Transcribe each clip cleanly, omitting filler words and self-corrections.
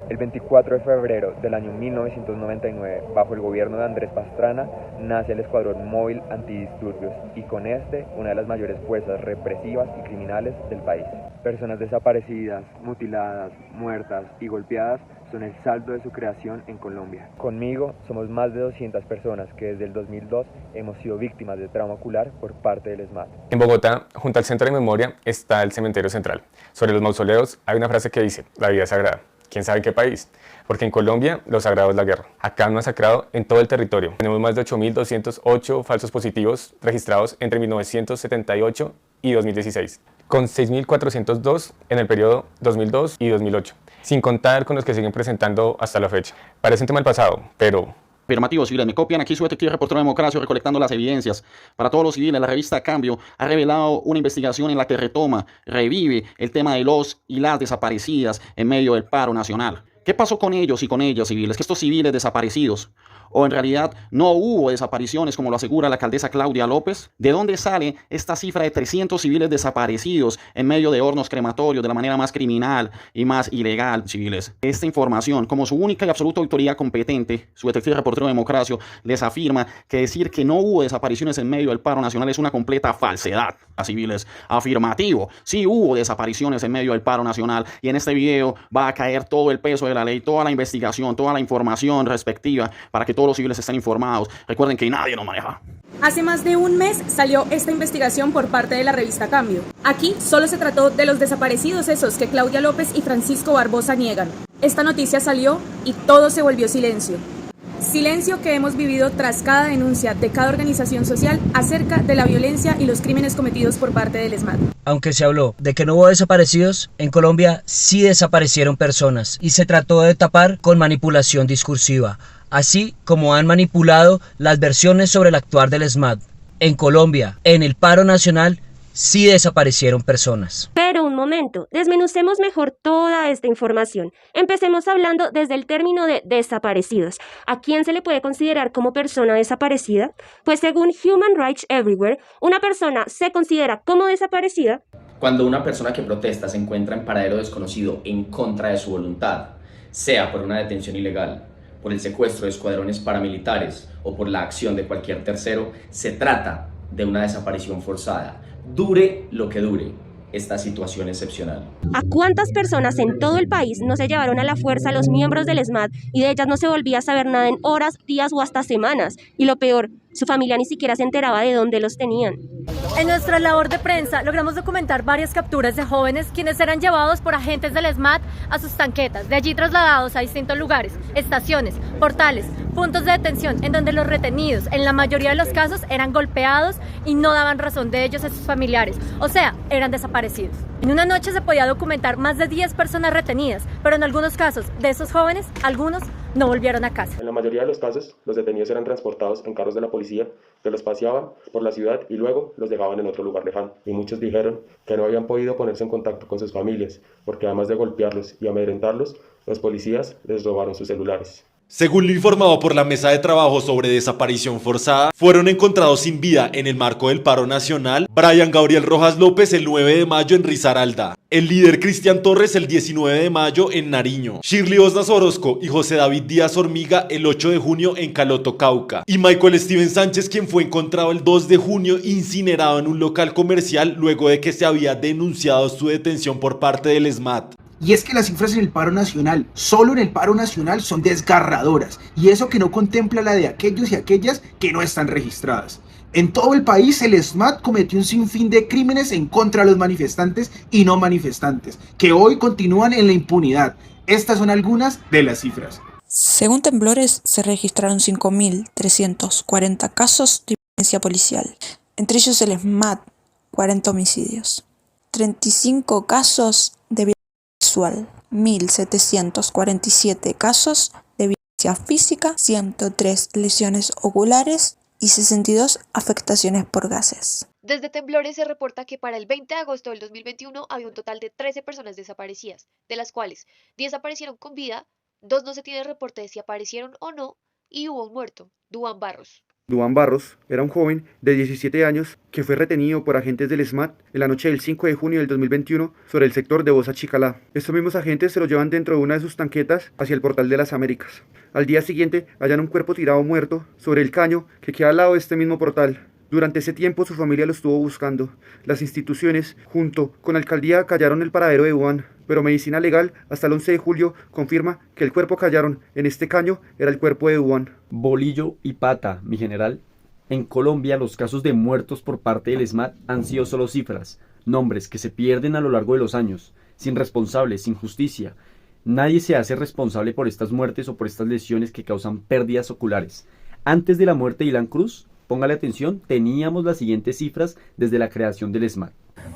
El 24 de febrero del año 1999, bajo el gobierno de Andrés Pastrana, nace el Escuadrón Móvil Antidisturbios y con este una de las mayores fuerzas represivas y criminales del país. Personas desaparecidas, mutiladas, muertas y golpeadas son el saldo de su creación en Colombia. Conmigo somos más de 200 personas que desde el 2002 hemos sido víctimas de trauma ocular por parte del ESMAD. En Bogotá, junto al Centro de Memoria, está el Cementerio Central. Sobre los mausoleos hay una frase que dice: la vida es sagrada. ¿Quién sabe en qué país? Porque en Colombia lo sagrado es la guerra. Acá han masacrado en todo el territorio. Tenemos más de 8.208 falsos positivos registrados entre 1978 y 2016, con 6.402 en el periodo 2002 y 2008, sin contar con los que siguen presentando hasta la fecha. Parece un tema del pasado, pero... Afirmativo, civiles, me copian. Aquí su detective reportero de Democracia recolectando las evidencias. Para todos los civiles, la revista Cambio ha revelado una investigación en la que revive el tema de los y las desaparecidas en medio del paro nacional. ¿Qué pasó con ellos y con ellas, civiles? Que estos civiles desaparecidos, o en realidad no hubo desapariciones como lo asegura la alcaldesa Claudia López. ¿De dónde sale esta cifra de 300 civiles desaparecidos en medio de hornos crematorios de la manera más criminal y más ilegal, civiles? Esta información, como su única y absoluta autoridad competente, su detective reportero de Democracia, les afirma que decir que no hubo desapariciones en medio del paro nacional es una completa falsedad. A civiles, afirmativo, sí hubo desapariciones en medio del paro nacional, y en este video va a caer todo el peso de la ley, toda la investigación, toda la información respectiva para que todos los civiles estén informados. Recuerden que nadie nos maneja. Hace más de un mes salió esta investigación por parte de la revista Cambio. Aquí solo se trató de los desaparecidos esos que Claudia López y Francisco Barbosa niegan. Esta noticia salió y todo se volvió silencio. Silencio que hemos vivido tras cada denuncia de cada organización social acerca de la violencia y los crímenes cometidos por parte del ESMAD. Aunque se habló de que no hubo desaparecidos, en Colombia sí desaparecieron personas y se trató de tapar con manipulación discursiva, así como han manipulado las versiones sobre el actuar del ESMAD. En Colombia, en el paro nacional, sí desaparecieron personas. Pero un momento, desmenucemos mejor toda esta información. Empecemos hablando desde el término de desaparecidos. ¿A quién se le puede considerar como persona desaparecida? Pues según Human Rights Everywhere, una persona se considera como desaparecida cuando una persona que protesta se encuentra en paradero desconocido en contra de su voluntad, sea por una detención ilegal, por el secuestro de escuadrones paramilitares o por la acción de cualquier tercero. Se trata de una desaparición forzada, dure lo que dure esta situación excepcional. ¿A cuántas personas en todo el país no se llevaron a la fuerza los miembros del ESMAD y de ellas no se volvía a saber nada en horas, días o hasta semanas? Y lo peor, su familia ni siquiera se enteraba de dónde los tenían. En nuestra labor de prensa logramos documentar varias capturas de jóvenes quienes eran llevados por agentes del ESMAD a sus tanquetas, de allí trasladados a distintos lugares, estaciones, portales, puntos de detención, en donde los retenidos, en la mayoría de los casos, eran golpeados y no daban razón de ellos a sus familiares, o sea, eran desaparecidos. En una noche se podía documentar más de 10 personas retenidas, pero en algunos casos de esos jóvenes, algunos no volvieron a casa. En la mayoría de los casos, los detenidos eran transportados en carros de la policía que los paseaban por la ciudad y luego los dejaban en otro lugar lejano. Y muchos dijeron que no habían podido ponerse en contacto con sus familias, porque además de golpearlos y amedrentarlos, los policías les robaron sus celulares. Según lo informado por la Mesa de Trabajo sobre Desaparición Forzada, fueron encontrados sin vida en el marco del paro nacional Brian Gabriel Rojas López el 9 de mayo en Risaralda, el líder Cristian Torres el 19 de mayo en Nariño, Shirley Osnas Orozco y José David Díaz Hormiga el 8 de junio en Caloto, Cauca, y Michael Steven Sánchez, quien fue encontrado el 2 de junio incinerado en un local comercial luego de que se había denunciado su detención por parte del ESMAD. Y es que las cifras en el paro nacional, solo en el paro nacional, son desgarradoras. Y eso que no contempla la de aquellos y aquellas que no están registradas. En todo el país, el ESMAD cometió un sinfín de crímenes en contra de los manifestantes y no manifestantes, que hoy continúan en la impunidad. Estas son algunas de las cifras. Según Temblores, se registraron 5.340 casos de violencia policial. Entre ellos el ESMAD, 40 homicidios. 35 casos de violencia sexual, 1.747 casos de violencia física, 103 lesiones oculares y 62 afectaciones por gases. Desde Temblores se reporta que para el 20 de agosto del 2021 había un total de 13 personas desaparecidas, de las cuales 10 aparecieron con vida, 2 no se tiene reporte de si aparecieron o no, y hubo un muerto, Duván Barros. Duván Barros era un joven de 17 años que fue retenido por agentes del SMAT en la noche del 5 de junio del 2021 sobre el sector de Bosa Chicalá. Estos mismos agentes se lo llevan dentro de una de sus tanquetas hacia el Portal de las Américas. Al día siguiente hallan un cuerpo tirado muerto sobre el caño que queda al lado de este mismo portal. Durante ese tiempo su familia lo estuvo buscando. Las instituciones, junto con la alcaldía, callaron el paradero de Duván, pero Medicina Legal hasta el 11 de julio confirma que el cuerpo que hallaron en este caño era el cuerpo de Duván. Bolillo y pata, mi general. En Colombia los casos de muertos por parte del SMAT han sido solo cifras, nombres que se pierden a lo largo de los años, sin responsables, sin justicia. Nadie se hace responsable por estas muertes o por estas lesiones que causan pérdidas oculares. Antes de la muerte de Ilan Cruz, póngale atención, teníamos las siguientes cifras desde la creación del SMAT.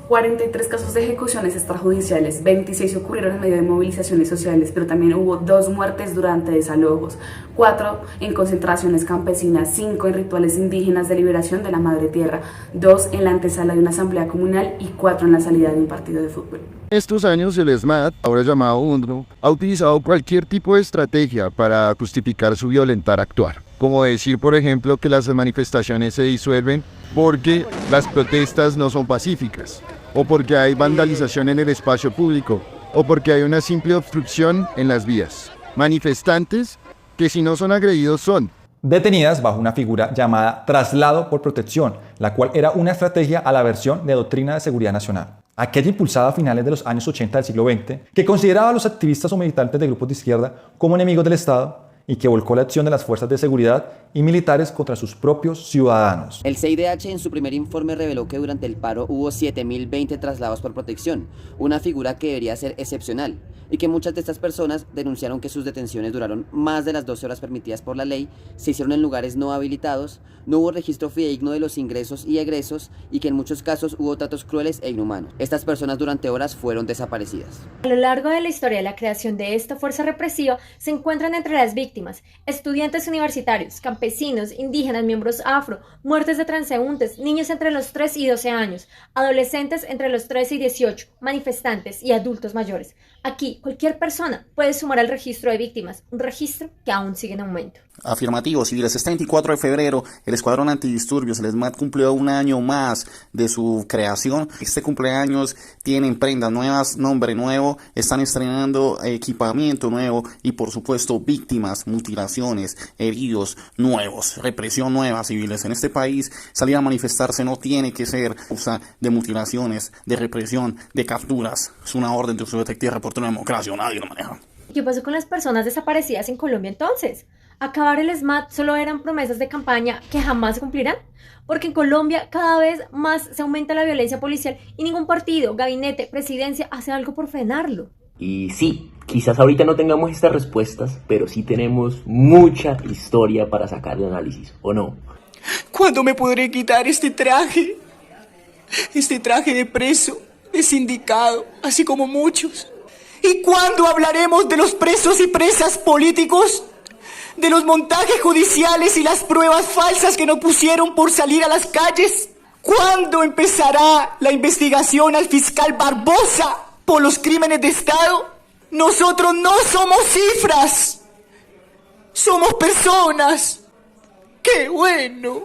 43 casos de ejecuciones extrajudiciales, 26 ocurrieron en medio de movilizaciones sociales, pero también hubo 2 muertes durante desalojos, 4 en concentraciones campesinas, 5 en rituales indígenas de liberación de la madre tierra, 2 en la antesala de una asamblea comunal y 4 en la salida de un partido de fútbol. Estos años el SMAT, ahora llamado UNDRO, ha utilizado cualquier tipo de estrategia para justificar su violentar actuar. Como decir, por ejemplo, que las manifestaciones se disuelven porque las protestas no son pacíficas, o porque hay vandalización en el espacio público, o porque hay una simple obstrucción en las vías. Manifestantes que si no son agredidos son detenidas bajo una figura llamada traslado por protección, la cual era una estrategia a la versión de doctrina de seguridad nacional, aquella impulsada a finales de los años 80 del siglo XX, que consideraba a los activistas o militantes de grupos de izquierda como enemigos del Estado y que volcó la acción de las fuerzas de seguridad y militares contra sus propios ciudadanos. El CIDH en su primer informe reveló que durante el paro hubo 7.020 traslados por protección, una figura que debería ser excepcional, y que muchas de estas personas denunciaron que sus detenciones duraron más de las 12 horas permitidas por la ley, se hicieron en lugares no habilitados, no hubo registro fidedigno de los ingresos y egresos y que en muchos casos hubo tratos crueles e inhumanos. Estas personas durante horas fueron desaparecidas. A lo largo de la historia de la creación de esta fuerza represiva se encuentran entre las víctimas estudiantes universitarios, campesinos, indígenas, miembros afro, muertes de transeúntes, niños entre los 3 y 12 años, adolescentes entre los 13 y 18, manifestantes y adultos mayores. Aquí, cualquier persona puede sumar al registro de víctimas, un registro que aún sigue en aumento. Afirmativo, civiles. Este 24 de febrero, el Escuadrón Antidisturbios, el SMAT, cumplió un año más de su creación. Este cumpleaños tienen prendas nuevas, nombre nuevo, están estrenando equipamiento nuevo y, por supuesto, víctimas, mutilaciones, heridos nuevos, represión nueva, civiles. En este país, salir a manifestarse no tiene que ser causa de mutilaciones, de represión, de capturas. Es una orden de su detective reportero de democracia, nadie lo maneja. ¿Qué pasó con las personas desaparecidas en Colombia entonces? ¿Acabar el SMAT solo eran promesas de campaña que jamás se cumplirán? Porque en Colombia cada vez más se aumenta la violencia policial y ningún partido, gabinete, presidencia hace algo por frenarlo. Y sí, quizás ahorita no tengamos estas respuestas, pero sí tenemos mucha historia para sacar de análisis, ¿o no? ¿Cuándo me podré quitar este traje? Este traje de preso, de sindicado, así como muchos. ¿Y cuándo hablaremos de los presos y presas políticos? ¿De los montajes judiciales y las pruebas falsas que nos pusieron por salir a las calles? ¿Cuándo empezará la investigación al fiscal Barbosa por los crímenes de Estado? Nosotros no somos cifras, somos personas. ¡Qué bueno!